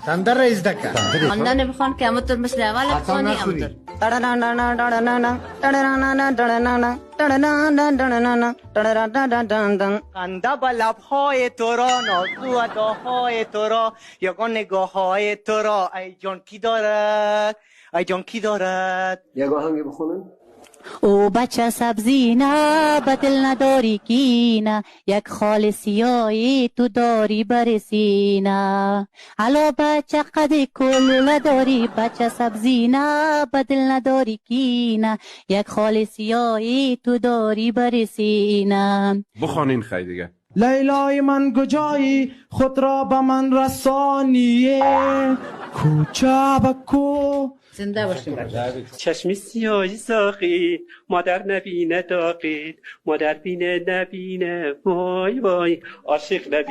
تندر رئیس دکا خواندن بخوان که همونطور مثل اول بخوانی همونطور. خنده با لبهای تو را، نازو اداهای تو را، یگان نگاه های تو را، ای جان کی دارد، ای جان کی دارد. یک آهنگ بخونن. او بچه سبزی نه به دل نداری کینه، یک خال سیاهی تو داری برسینه. الا بچه قد کلوله داری، بچه سبزی نه به دل نداری کینه، یک خال سیاهی تو داری برسینه. بخوانین خیلی دیگه. لیلای من کجایی خود را به من رسانیه، کوچه به کو. زنده باشیم. چشمی سیاهی ساقید، مادر نبینه داقید، مادر بینه نبینه، وای وای عاشق نبینه.